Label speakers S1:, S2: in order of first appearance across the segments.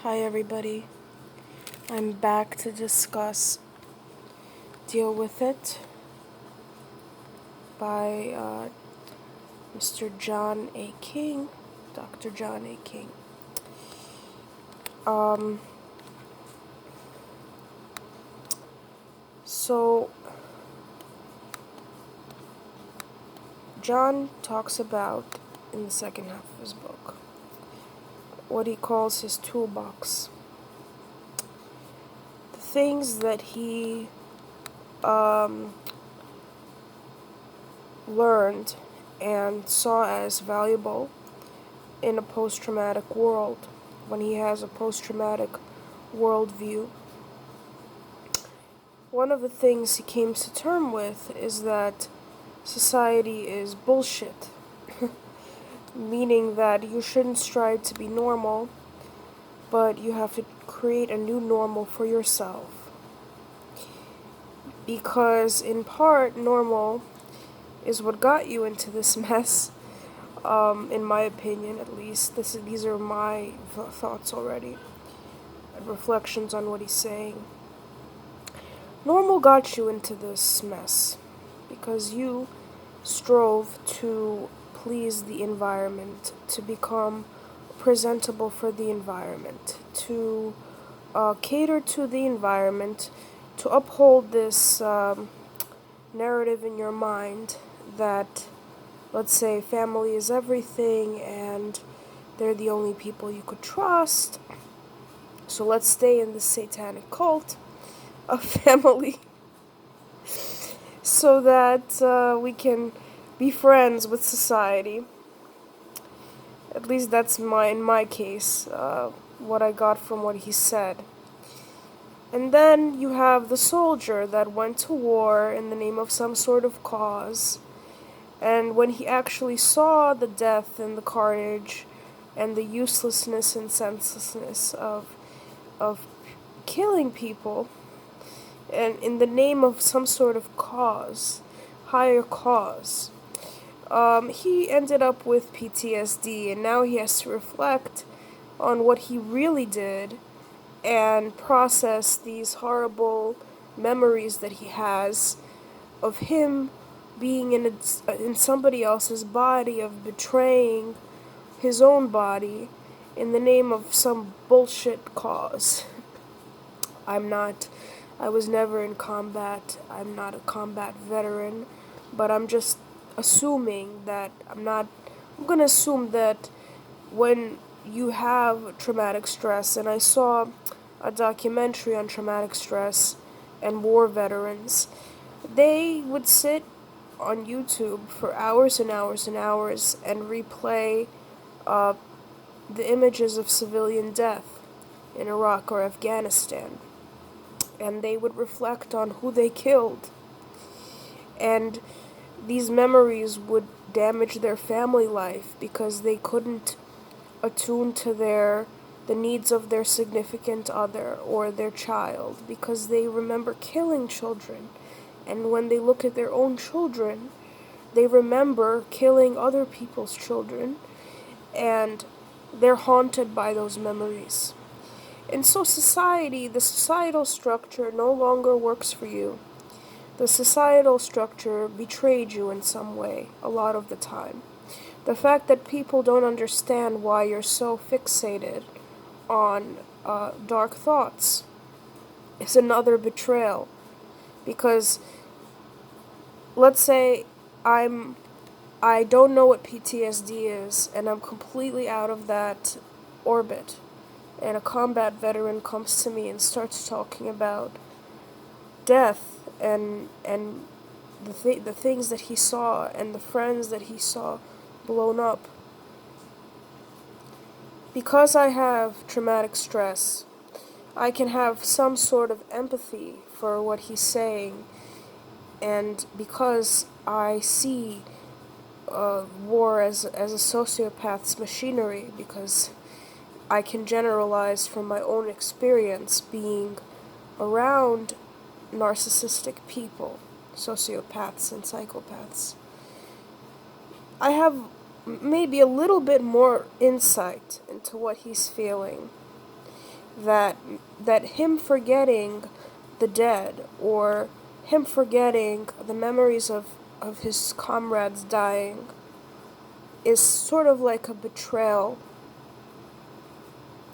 S1: Hi everybody, I'm back to discuss Deal With It by Mr. John A. King, Dr. John A. King. So, John talks about, in the second half of his book, what he calls his toolbox. The things that he learned and saw as valuable in a post-traumatic world, when he has a post-traumatic worldview. One of the things he came to terms with is that society is bullshit, meaning that you shouldn't strive to be normal, but you have to create a new normal for yourself. Because in part, normal is what got you into this mess, in my opinion at least. These are my thoughts already, and reflections on what he's saying. Normal got you into this mess because you strove to please the environment, to become presentable for the environment, to cater to the environment, to uphold this narrative in your mind that, let's say, family is everything and they're the only people you could trust. So let's stay in the satanic cult of family so that we can be friends with society. At least that's in my case, what I got from what he said. And then you have the soldier that went to war in the name of some sort of cause, and when he actually saw the death and the carnage and the uselessness and senselessness of killing people, and in the name of some sort of cause, higher cause, he ended up with PTSD, and now he has to reflect on what he really did and process these horrible memories that he has of him being in somebody else's body, of betraying his own body in the name of some bullshit cause. I was never in combat. I'm not a combat veteran, but I'm just assuming that I'm going to assume that when you have traumatic stress, and I saw a documentary on traumatic stress and war veterans, they would sit on YouTube for hours and hours and hours and replay the images of civilian death in Iraq or Afghanistan. And they would reflect on who they killed. And these memories would damage their family life because they couldn't attune to the needs of their significant other or their child, because they remember killing children. And when they look at their own children, they remember killing other people's children, and they're haunted by those memories. And so the societal structure no longer works for you. The societal structure betrayed you in some way, a lot of the time. The fact that people don't understand why you're so fixated on dark thoughts is another betrayal. Because, let's say I don't know what PTSD is, and I'm completely out of that orbit, and a combat veteran comes to me and starts talking about death and the things that he saw and the friends that he saw blown up. Because I have traumatic stress, I can have some sort of empathy for what he's saying, and because I see war as a sociopath's machinery, because I can generalize from my own experience being around narcissistic people, sociopaths and psychopaths. I have maybe a little bit more insight into what he's feeling. that him forgetting the dead, or him forgetting the memories of his comrades dying, is sort of like a betrayal.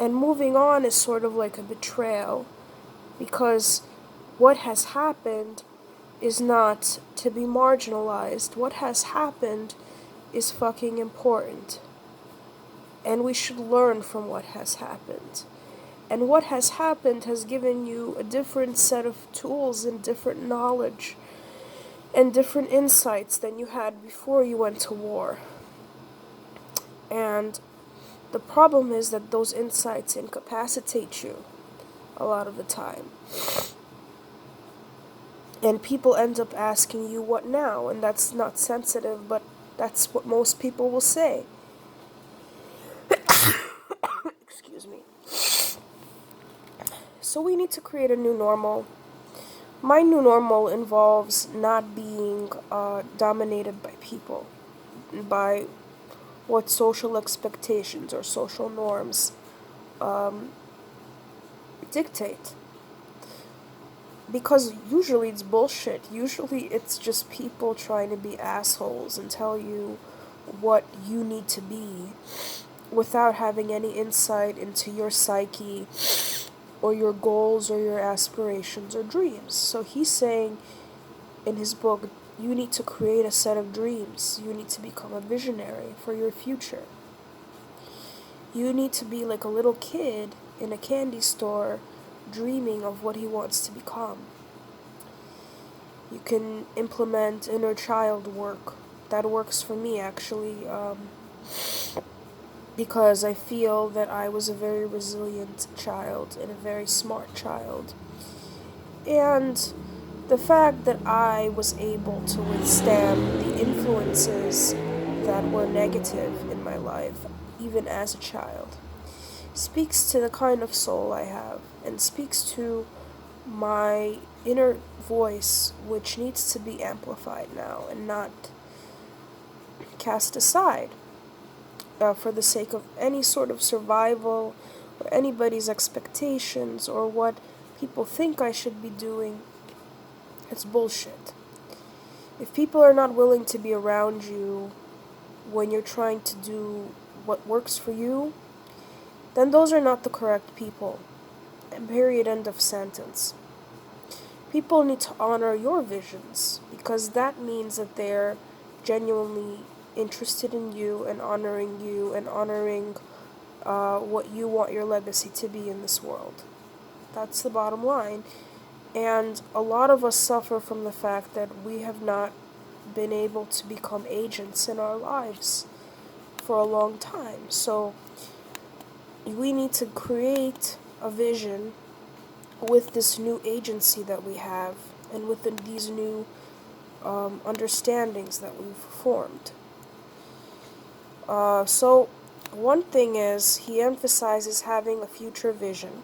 S1: And moving on is sort of like a betrayal, because what has happened is not to be marginalized. What has happened is fucking important. And we should learn from what has happened. And what has happened has given you a different set of tools and different knowledge and different insights than you had before you went to war. And the problem is that those insights incapacitate you a lot of the time. And people end up asking you, what now? And that's not sensitive, but that's what most people will say. Excuse me. So we need to create a new normal. My new normal involves not being dominated by people, by what social expectations or social norms dictate. Because usually it's bullshit. Usually it's just people trying to be assholes and tell you what you need to be without having any insight into your psyche or your goals or your aspirations or dreams. So he's saying in his book, you need to create a set of dreams. You need to become a visionary for your future. You need to be like a little kid in a candy store dreaming of what he wants to become. You can implement inner child work. That works for me, actually, because I feel that I was a very resilient child and a very smart child. And the fact that I was able to withstand the influences that were negative in my life, even as a child, speaks to the kind of soul I have, and speaks to my inner voice, which needs to be amplified now and not cast aside for the sake of any sort of survival or anybody's expectations or what people think I should be doing. It's bullshit. If people are not willing to be around you when you're trying to do what works for you, then those are not the correct people. And period, end of sentence. People need to honor your visions, because that means that they're genuinely interested in you and honoring what you want your legacy to be in this world. That's the bottom line. And a lot of us suffer from the fact that we have not been able to become agents in our lives for a long time. So we need to create a vision with this new agency that we have and with these new understandings that we've formed. So one thing is, he emphasizes having a future vision.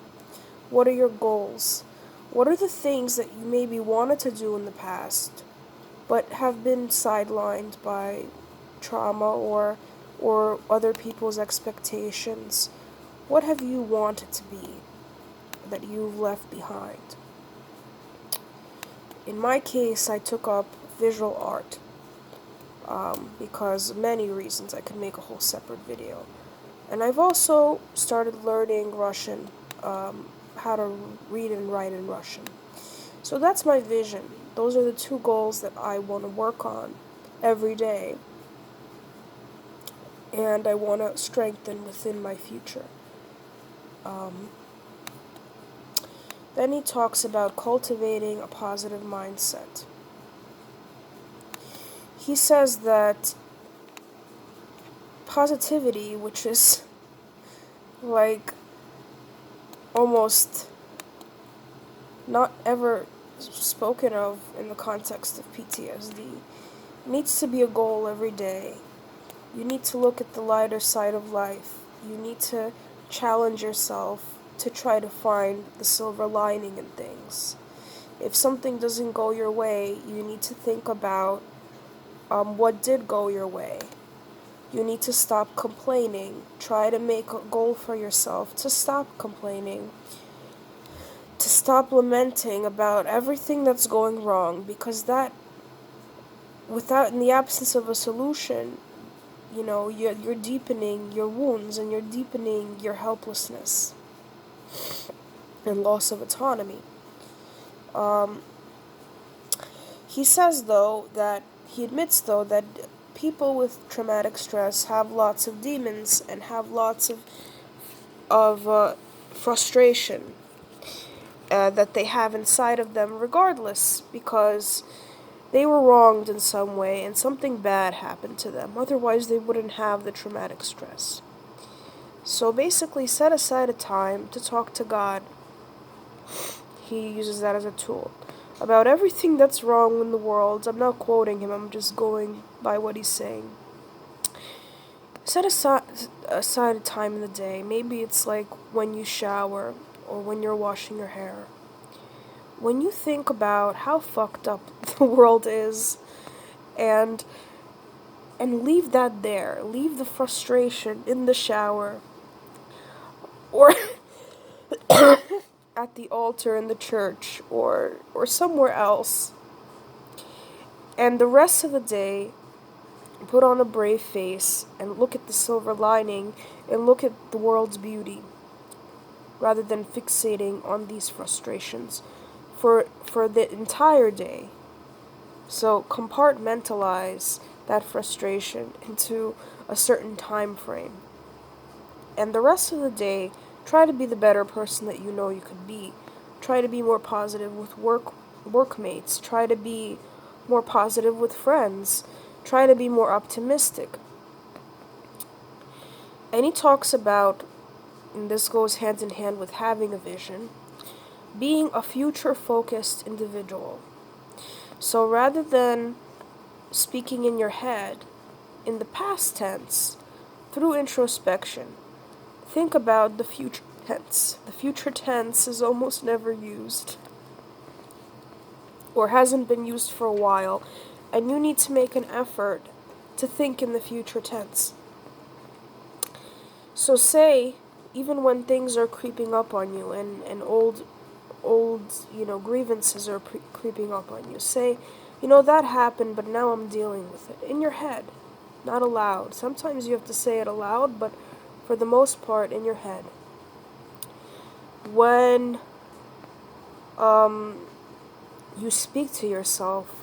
S1: What are your goals? What are the things that you maybe wanted to do in the past but have been sidelined by trauma or other people's expectations? What have you wanted to be that you've left behind? In my case, I took up visual art because of many reasons. I could make a whole separate video. And I've also started learning Russian, how to read and write in Russian. So that's my vision. Those are the two goals that I want to work on every day, and I want to strengthen within my future. Then he talks about cultivating a positive mindset. He says that positivity, which is like almost not ever spoken of in the context of PTSD, needs to be a goal every day. You need to look at the lighter side of life. You need to challenge yourself to try to find the silver lining in things. If something doesn't go your way, you need to think about what did go your way. You need to stop complaining. Try to make a goal for yourself to stop complaining, to stop lamenting about everything that's going wrong, because that, without, in the absence of a solution, you're deepening your wounds and you're deepening your helplessness and loss of autonomy. Um, he says, though, that he admits, though, that people with traumatic stress have lots of demons and have lots of frustration that they have inside of them regardless, because they were wronged in some way and something bad happened to them. Otherwise, they wouldn't have the traumatic stress. So basically, set aside a time to talk to God. He uses that as a tool. About everything that's wrong in the world. I'm not quoting him, I'm just going by what he's saying. Set aside a time in the day. Maybe it's like when you shower or when you're washing your hair. When you think about how fucked up the world is, and leave that there. Leave the frustration in the shower or at the altar in the church or somewhere else. And the rest of the day, put on a brave face and look at the silver lining and look at the world's beauty rather than fixating on these frustrations for the entire day. So compartmentalize that frustration into a certain time frame. And the rest of the day, try to be the better person that you know you could be. Try to be more positive with workmates. Try to be more positive with friends. Try to be more optimistic. And he talks about, and this goes hand in hand with having a vision, being a future-focused individual. So rather than speaking in your head in the past tense, through introspection, think about the future tense. The future tense is almost never used, or hasn't been used for a while, and you need to make an effort to think in the future tense. So say, even when things are creeping up on you and old grievances are creeping up on you, say, that happened, but now I'm dealing with it. In your head, not aloud. Sometimes you have to say it aloud, but for the most part, in your head. When you speak to yourself,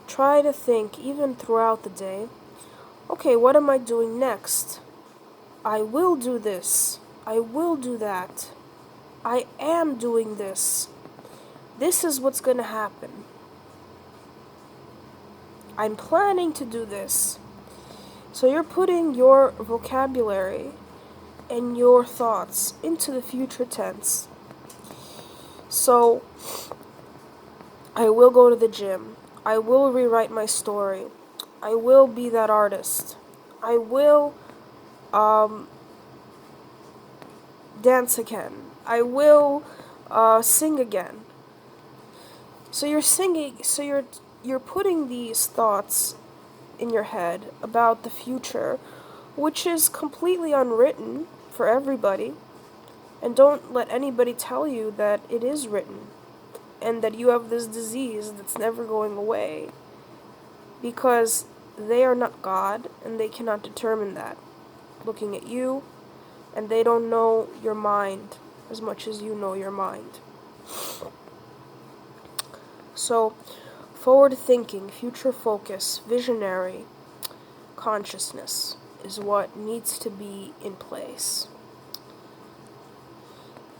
S1: try to think, even throughout the day, okay, what am I doing next? I will do this. I will do that. I am doing this. This is what's going to happen. I'm planning to do this. So you're putting your vocabulary and your thoughts into the future tense. So, I will go to the gym. I will rewrite my story. I will be that artist. I will dance again. I will sing again. So you're singing, so you're putting these thoughts in your head about the future, which is completely unwritten for everybody. And don't let anybody tell you that it is written and that you have this disease that's never going away, because they are not God and they cannot determine that looking at you, and they don't know your mind as much as you know your mind. So, forward thinking, future focus, visionary consciousness is what needs to be in place.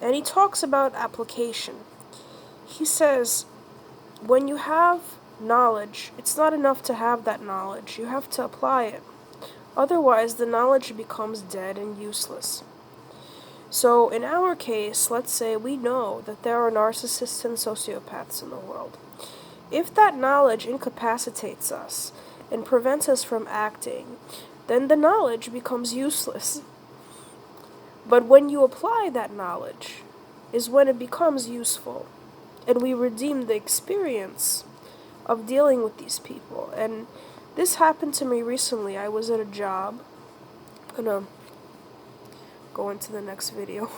S1: And he talks about application. He says, when you have knowledge, it's not enough to have that knowledge. You have to apply it. Otherwise, the knowledge becomes dead and useless. So, in our case, let's say we know that there are narcissists and sociopaths in the world. If that knowledge incapacitates us and prevents us from acting, then the knowledge becomes useless. But when you apply that knowledge is when it becomes useful, and we redeem the experience of dealing with these people. And This happened to me recently. I was at a job. I'm gonna go into the next video.